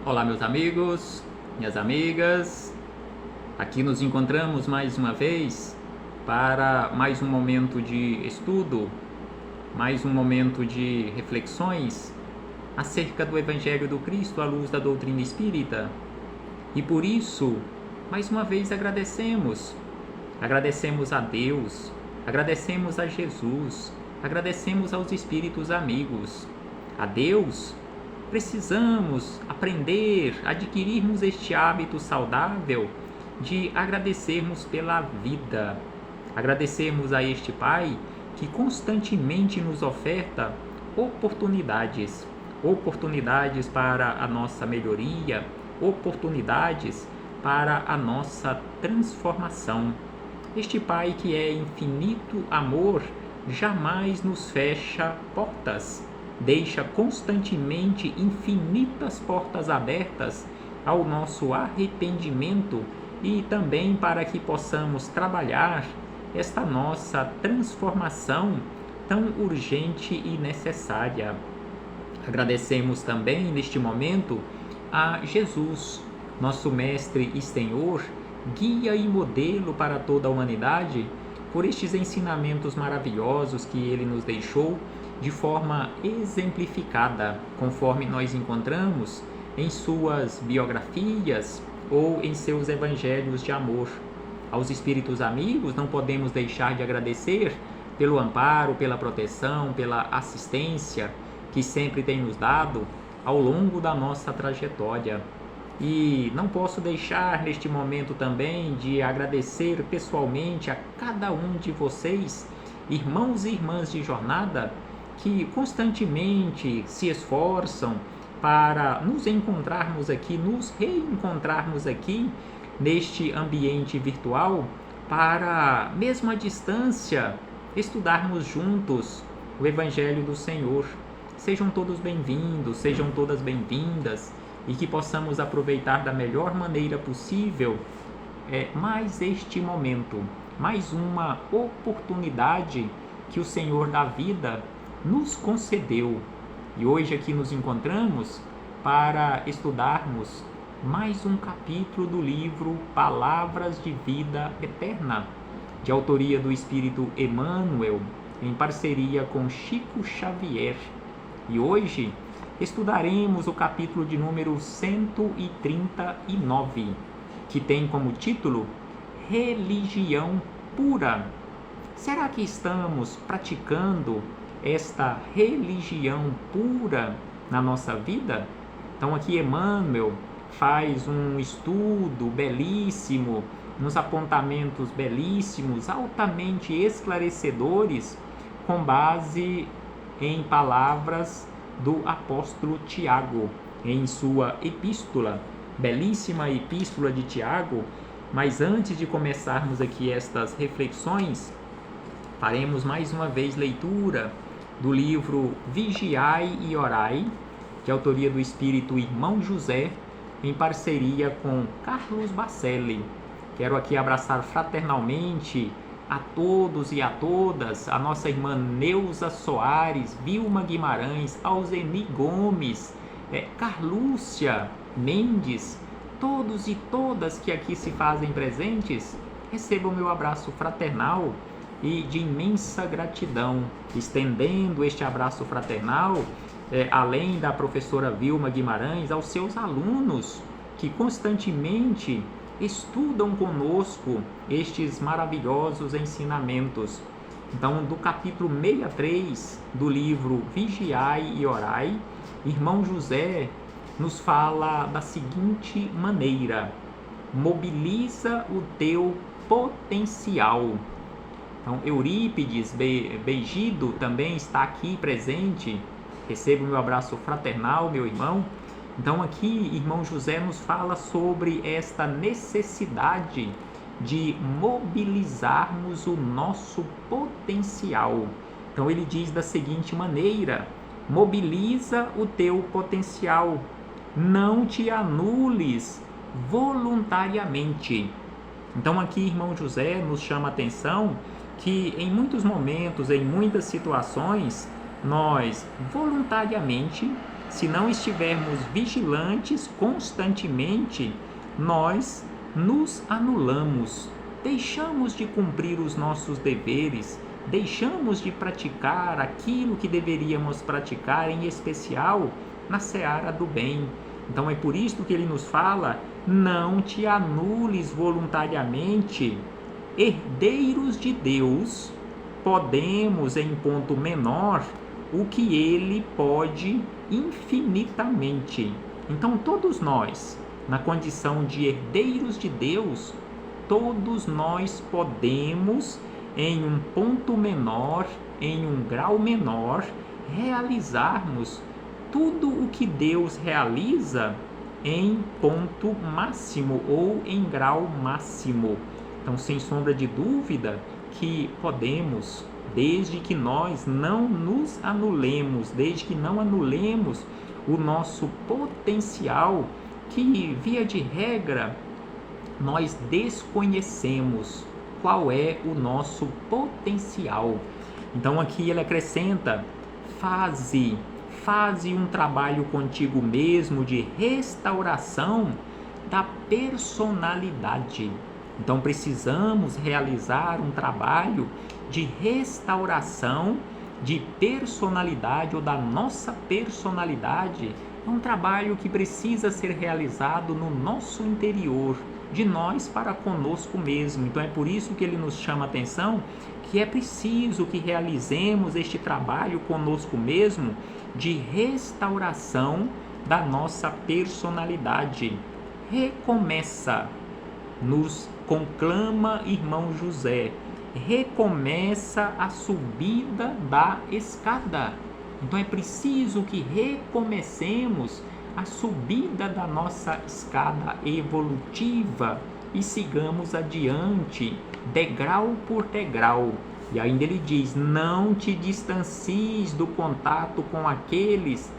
Olá, meus amigos, minhas amigas. Aqui nos encontramos mais uma vez para mais um momento de estudo, mais um momento de reflexões acerca do Evangelho do Cristo à luz da doutrina espírita. E por isso, mais uma vez agradecemos a Deus, agradecemos a Jesus, agradecemos aos espíritos amigos. A Deus, precisamos aprender, adquirirmos este hábito saudável de agradecermos pela vida, agradecermos a este Pai que constantemente nos oferta oportunidades para a nossa melhoria, oportunidades para a nossa transformação. Este Pai que é infinito amor jamais nos fecha portas, deixa constantemente infinitas portas abertas ao nosso arrependimento e também para que possamos trabalhar esta nossa transformação tão urgente e necessária. Agradecemos também neste momento a Jesus, nosso Mestre e Senhor, guia e modelo para toda a humanidade, por estes ensinamentos maravilhosos que Ele nos deixou de forma exemplificada, conforme nós encontramos em suas biografias ou em seus evangelhos de amor. Aos espíritos amigos não podemos deixar de agradecer pelo amparo, pela proteção, pela assistência que sempre tem nos dado ao longo da nossa trajetória. E não posso deixar neste momento também de agradecer pessoalmente a cada um de vocês, irmãos e irmãs de jornada, que constantemente se esforçam para nos encontrarmos aqui, nos reencontrarmos aqui neste ambiente virtual, para, mesmo à distância, estudarmos juntos o Evangelho do Senhor. Sejam todos bem-vindos, sejam todas bem-vindas, e que possamos aproveitar da melhor maneira possível mais este momento, mais uma oportunidade que o Senhor da vida nos concedeu. E hoje aqui nos encontramos para estudarmos mais um capítulo do livro Palavras de Vida Eterna, de autoria do Espírito Emmanuel, em parceria com Chico Xavier. E hoje estudaremos o capítulo de número 139, que tem como título Religião Pura. Será que estamos praticando esta religião pura na nossa vida? Então aqui Emmanuel faz um estudo belíssimo, uns apontamentos belíssimos, altamente esclarecedores, com base em palavras do apóstolo Tiago, em sua epístola, belíssima epístola de Tiago. Mas antes de começarmos aqui estas reflexões, faremos mais uma vez leitura do livro Vigiai e Orai, de autoria do Espírito Irmão José, em parceria com Carlos Bacelli. Quero aqui abraçar fraternalmente a todos e a todas, a nossa irmã Neuza Soares, Vilma Guimarães, Alzeni Gomes, Carlúcia Mendes, todos e todas que aqui se fazem presentes, recebam meu abraço fraternal e de imensa gratidão, estendendo este abraço fraternal, além da professora Vilma Guimarães, aos seus alunos que constantemente estudam conosco estes maravilhosos ensinamentos. Então, do capítulo 63 do livro Vigiai e Orai, Irmão José nos fala da seguinte maneira: mobiliza o teu potencial. Então, Eurípides Beigido também está aqui presente. Receba o meu abraço fraternal, meu irmão. Então aqui, Irmão José nos fala sobre esta necessidade de mobilizarmos o nosso potencial. Então ele diz da seguinte maneira: mobiliza o teu potencial, não te anules voluntariamente. Então aqui, Irmão José nos chama a atenção que em muitos momentos, em muitas situações, nós voluntariamente se não estivermos vigilantes constantemente, nós nos anulamos, deixamos de cumprir os nossos deveres, deixamos de praticar aquilo que deveríamos praticar, em especial na seara do bem. Então é por isso que ele nos fala: não te anules voluntariamente. Herdeiros de Deus, podemos, em ponto menor, o que ele pode infinitamente. Então todos nós, na condição de herdeiros de Deus, todos nós podemos, em um ponto menor, em um grau menor, realizarmos tudo o que Deus realiza em ponto máximo ou em grau máximo. Então, sem sombra de dúvida que podemos, desde que nós não nos anulemos, desde que não anulemos o nosso potencial, que via de regra nós desconhecemos qual é o nosso potencial. Então aqui ele acrescenta: faze um trabalho contigo mesmo de restauração da personalidade. Então precisamos realizar um trabalho de restauração de personalidade, ou da nossa personalidade. É um trabalho que precisa ser realizado no nosso interior, de nós para conosco mesmo. Então é por isso que ele nos chama a atenção que é preciso que realizemos este trabalho conosco mesmo de restauração da nossa personalidade. Recomeça, nos conclama irmão José, recomeça a subida da escada. Então é preciso que recomecemos a subida da nossa escada evolutiva e sigamos adiante, degrau por degrau. E ainda ele diz: não te distancies do contato com aqueles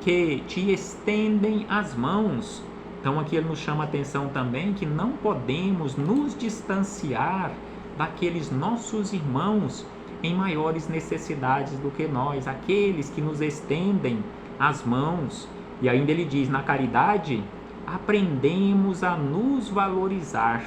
que te estendem as mãos. Então aqui ele nos chama a atenção também que não podemos nos distanciar daqueles nossos irmãos em maiores necessidades do que nós, aqueles que nos estendem as mãos. E ainda ele diz: na caridade, aprendemos a nos valorizar.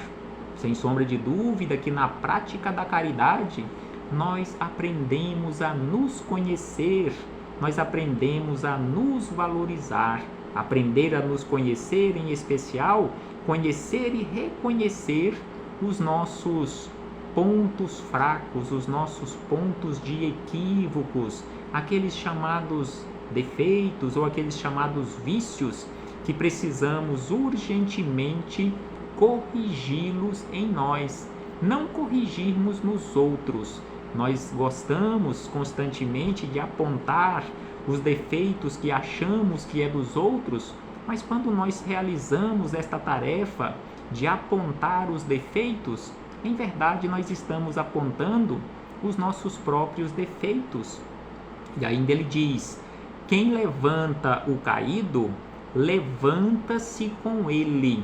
Sem sombra de dúvida que na prática da caridade, nós aprendemos a nos conhecer, nós aprendemos a nos valorizar. Aprender a nos conhecer, em especial, conhecer e reconhecer os nossos pontos fracos, os nossos pontos de equívocos, aqueles chamados defeitos ou aqueles chamados vícios que precisamos urgentemente corrigi-los em nós, não corrigirmos nos outros. Nós gostamos constantemente de apontar os defeitos que achamos que é dos outros, mas quando nós realizamos esta tarefa de apontar os defeitos, em verdade nós estamos apontando os nossos próprios defeitos. E ainda ele diz: quem levanta o caído, levanta-se com ele.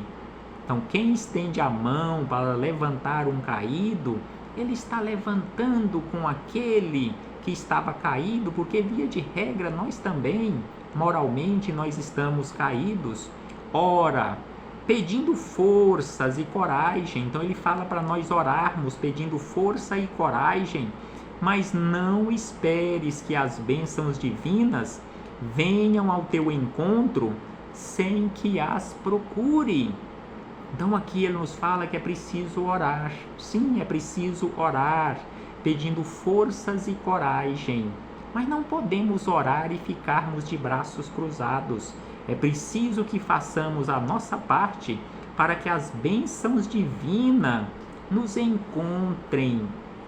Então quem estende a mão para levantar um caído, ele está levantando com aquele que estava caído, porque via de regra nós também, moralmente, nós estamos caídos. Ora, pedindo forças e coragem. Então ele fala para nós orarmos pedindo força e coragem, mas não esperes que as bênçãos divinas venham ao teu encontro sem que as procure. Então aqui ele nos fala que é preciso orar. Sim, é preciso orar, pedindo forças e coragem. Mas não podemos orar e ficarmos de braços cruzados. É preciso que façamos a nossa parte para que as bênçãos divinas nos encontrem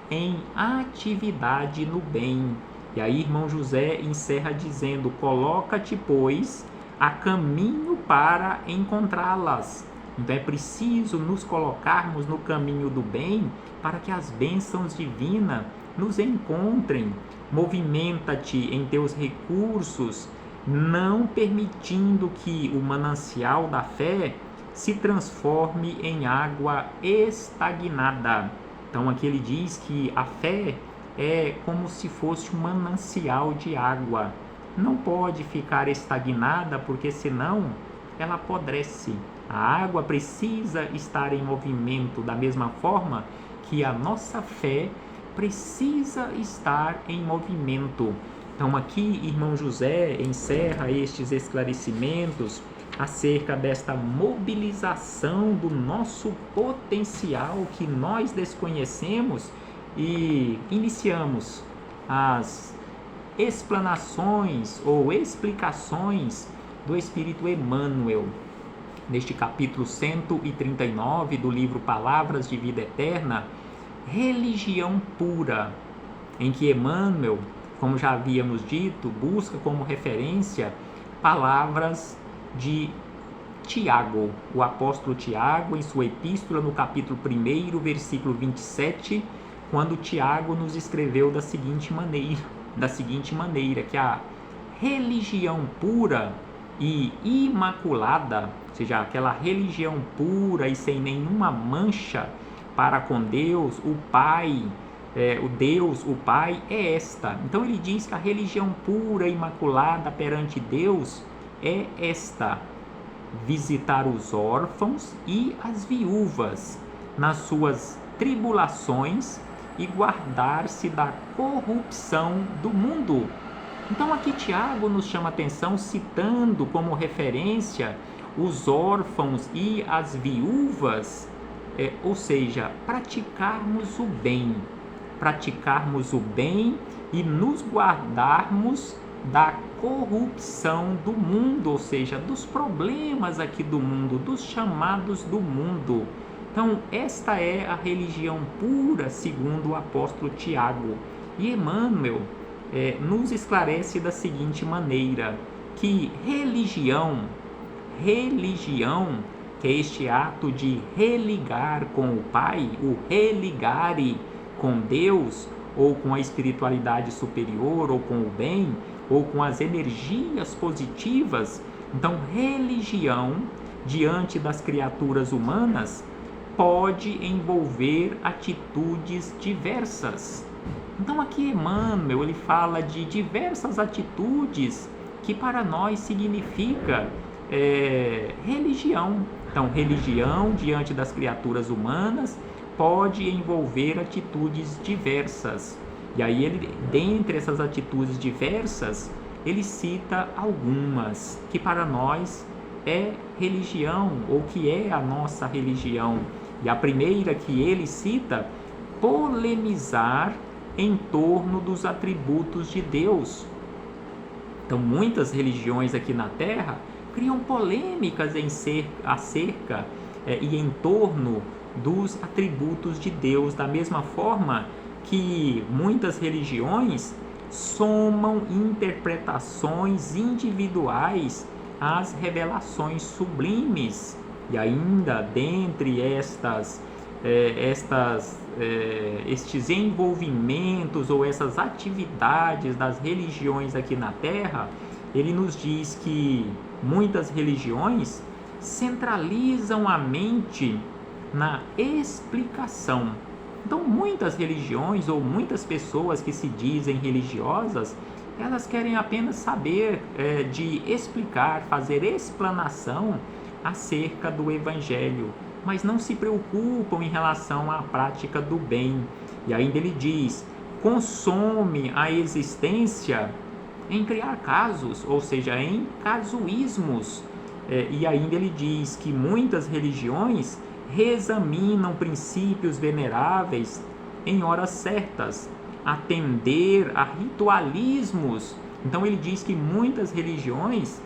em atividade no bem. E aí irmão José encerra dizendo: coloca-te, pois, a caminho para encontrá-las. Então é preciso nos colocarmos no caminho do bem para que as bênçãos divinas nos encontrem. Movimenta-te em teus recursos, não permitindo que o manancial da fé se transforme em água estagnada. Então aqui ele diz que a fé é como se fosse um manancial de água. não pode ficar estagnada, porque senão ela apodrece. A água precisa estar em movimento, da mesma forma que a nossa fé precisa estar em movimento. Então aqui, irmão José encerra estes esclarecimentos acerca desta mobilização do nosso potencial que nós desconhecemos, e iniciamos as explanações ou explicações do Espírito Emmanuel neste capítulo 139 do livro Palavras de Vida Eterna, Religião Pura, em que Emmanuel, como já havíamos dito, busca como referência palavras de Tiago, o apóstolo Tiago, em sua epístola, no capítulo 1, versículo 27, quando Tiago nos escreveu da seguinte maneira, que a religião pura e imaculada, ou seja, aquela religião pura e sem nenhuma mancha para com Deus, o Pai, o Pai é esta. Então ele diz que a religião pura e imaculada perante Deus é esta: visitar os órfãos e as viúvas nas suas tribulações e guardar-se da corrupção do mundo. Então aqui Tiago nos chama a atenção, citando como referência os órfãos e as viúvas, ou seja, praticarmos o bem e nos guardarmos da corrupção do mundo, ou seja, dos problemas aqui do mundo, dos chamados do mundo. Então, esta é a religião pura, segundo o apóstolo Tiago. E Emmanuel nos esclarece da seguinte maneira, que religião, que é este ato de religar com o Pai, o religare com Deus, ou com a espiritualidade superior, ou com o bem, ou com as energias positivas. Então, religião diante das criaturas humanas pode envolver atitudes diversas. Então aqui Emmanuel ele fala de diversas atitudes que para nós significa religião. Então, religião diante das criaturas humanas pode envolver atitudes diversas. E aí ele, dentre essas atitudes diversas, ele cita algumas que para nós é religião, ou que é a nossa religião. E a primeira que ele cita, polemizar em torno dos atributos de Deus. Então, muitas religiões aqui na Terra criam polêmicas acerca e em torno dos atributos de Deus, da mesma forma que muitas religiões somam interpretações individuais às revelações sublimes. E ainda dentre estes envolvimentos ou essas atividades das religiões aqui na Terra, ele nos diz que muitas religiões centralizam a mente na explicação. Então, muitas religiões ou muitas pessoas que se dizem religiosas, elas querem apenas saber de explicar, fazer explanação acerca do Evangelho, mas não se preocupam em relação à prática do bem. E ainda ele diz, consome a existência em criar casos, ou seja, em casuísmos. E ainda ele diz que muitas religiões reexaminam princípios veneráveis em horas certas, atender a ritualismos. Então ele diz que muitas religiões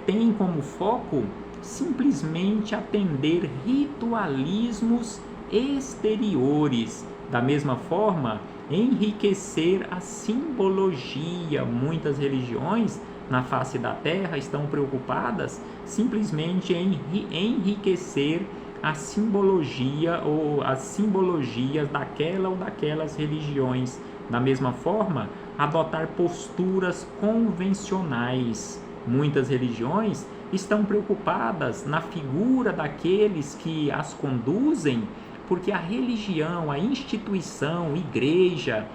têm como foco simplesmente atender ritualismos exteriores. Da mesma forma, enriquecer a simbologia. Muitas religiões na face da Terra estão preocupadas simplesmente em enriquecer a simbologia ou as simbologias daquela ou daquelas religiões. Da mesma forma, adotar posturas convencionais. Muitas religiões estão preocupadas na figura daqueles que as conduzem, porque a religião, a instituição, igreja,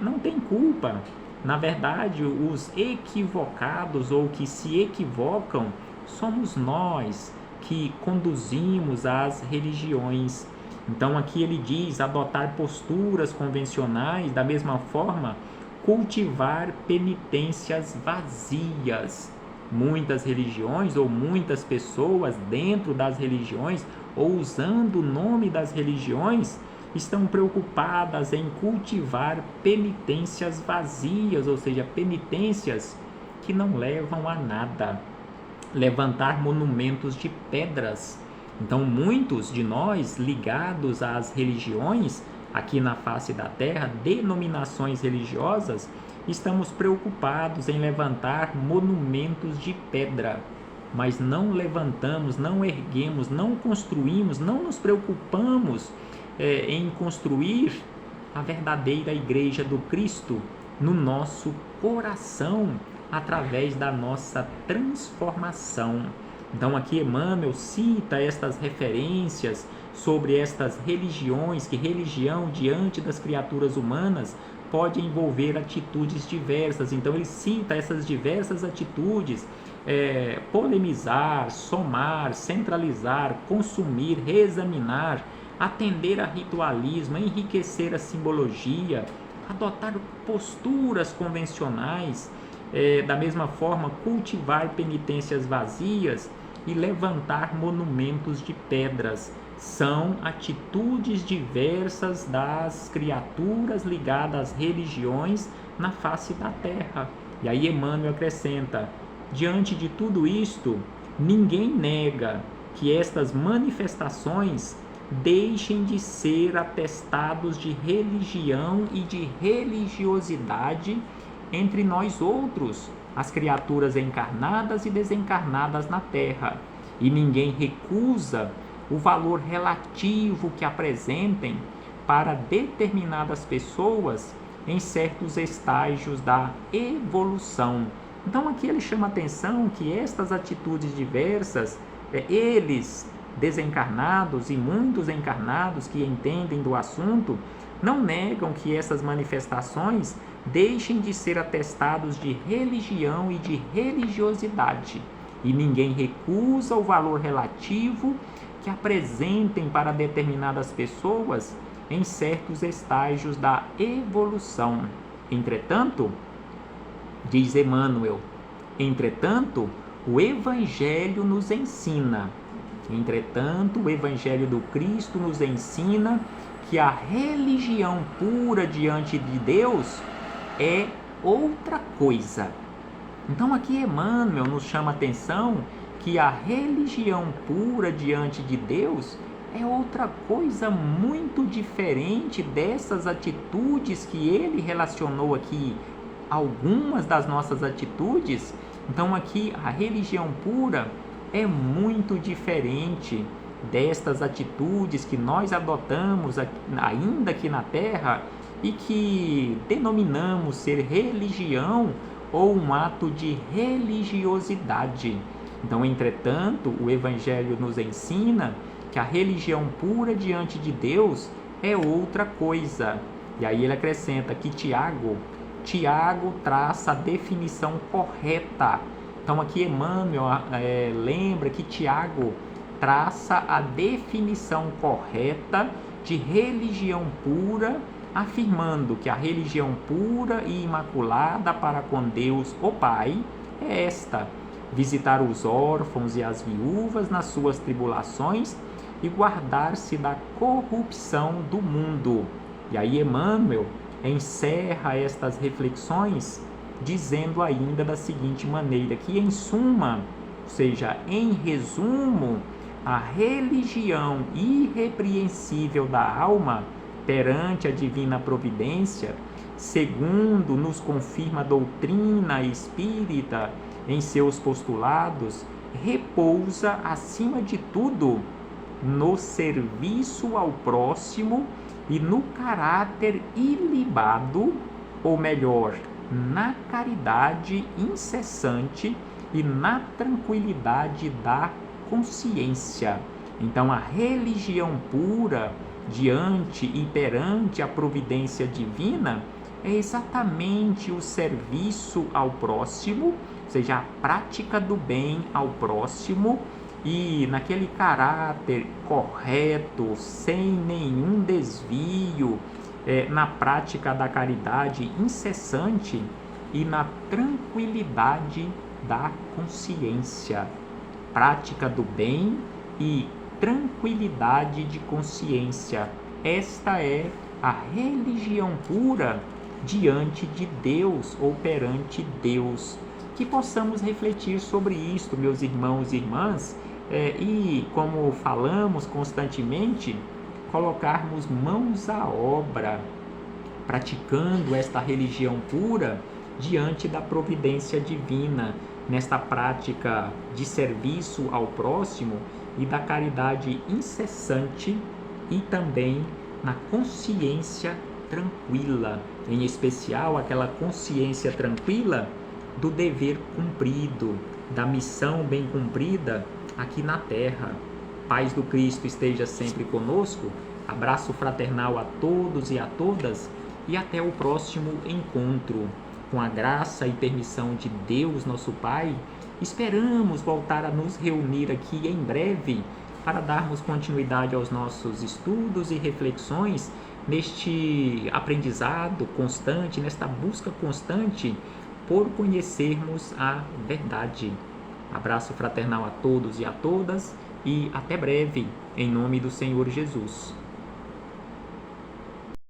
não tem culpa Na verdade, os equivocados ou que se equivocam somos nós que conduzimos as religiões. Então aqui ele diz adotar posturas convencionais, da mesma forma, cultivar penitências vazias. Muitas religiões ou muitas pessoas dentro das religiões ou usando o nome das religiões estão preocupadas em cultivar penitências vazias, ou seja, penitências que não levam a nada. Levantar monumentos de pedras. Então, muitos de nós ligados às religiões aqui na face da terra, denominações religiosas, estamos preocupados em levantar monumentos de pedra, mas não levantamos, não erguemos, não construímos, não nos preocupamos em construir a verdadeira igreja do Cristo no nosso coração, através da nossa transformação. Então aqui Emmanuel cita estas referências sobre estas religiões, que religião diante das criaturas humanas pode envolver atitudes diversas. Então ele cita essas diversas atitudes: polemizar, somar, centralizar, consumir, reexaminar, atender a ritualismo, enriquecer a simbologia, adotar posturas convencionais, da mesma forma cultivar penitências vazias e levantar monumentos de pedras. São atitudes diversas das criaturas ligadas às religiões na face da terra. E aí Emmanuel acrescenta: diante de tudo isto, ninguém nega que estas manifestações deixem de ser atestados de religião e de religiosidade entre nós outros, as criaturas encarnadas e desencarnadas na terra. E ninguém recusa o valor relativo que apresentem para determinadas pessoas em certos estágios da evolução. Então aqui ele chama a atenção que estas atitudes diversas, eles desencarnados e muitos encarnados que entendem do assunto, não negam que essas manifestações deixem de ser atestados de religião e de religiosidade. E ninguém recusa o valor relativo que apresentem para determinadas pessoas em certos estágios da evolução. Entretanto, diz Emmanuel, o Evangelho nos ensina. Entretanto, o Evangelho do Cristo nos ensina que a religião pura diante de Deus é outra coisa. Então aqui Emmanuel nos chama a atenção que a religião pura diante de Deus é outra coisa muito diferente dessas atitudes que ele relacionou aqui, algumas das nossas atitudes. Então aqui a religião pura é muito diferente destas atitudes que nós adotamos ainda aqui na Terra e que denominamos ser religião ou um ato de religiosidade. Então, entretanto, o Evangelho nos ensina que a religião pura diante de Deus é outra coisa. E aí ele acrescenta que Tiago traça a definição correta. Então aqui Emmanuel lembra que Tiago traça a definição correta de religião pura, afirmando que a religião pura e imaculada para com Deus, o Pai, é esta: visitar os órfãos e as viúvas nas suas tribulações e guardar-se da corrupção do mundo. E aí Emmanuel encerra estas reflexões dizendo ainda da seguinte maneira, que em suma, ou seja, em resumo, a religião irrepreensível da alma perante a divina providência, segundo nos confirma a doutrina espírita em seus postulados, repousa acima de tudo no serviço ao próximo e no caráter ilibado, ou melhor, na caridade incessante e na tranquilidade da consciência. Então a religião pura diante e perante a providência divina é exatamente o serviço ao próximo, ou seja, a prática do bem ao próximo, e naquele caráter correto, sem nenhum desvio, na prática da caridade incessante e na tranquilidade da consciência. Prática do bem e tranquilidade de consciência. Esta é a religião pura diante de Deus ou perante Deus. Que possamos refletir sobre isto, meus irmãos e irmãs, e, como falamos constantemente, colocarmos mãos à obra, praticando esta religião pura diante da providência divina, nesta prática de serviço ao próximo e da caridade incessante, e também na consciência tranquila, em especial aquela consciência tranquila do dever cumprido, da missão bem cumprida aqui na terra. Paz do Cristo esteja sempre conosco. Abraço fraternal a todos e a todas, e até o próximo encontro. Com a graça e permissão de Deus, nosso Pai, esperamos voltar a nos reunir aqui em breve para darmos continuidade aos nossos estudos e reflexões neste aprendizado constante, nesta busca constante por conhecermos a verdade. Abraço fraternal a todos e a todas, e até breve, em nome do Senhor Jesus.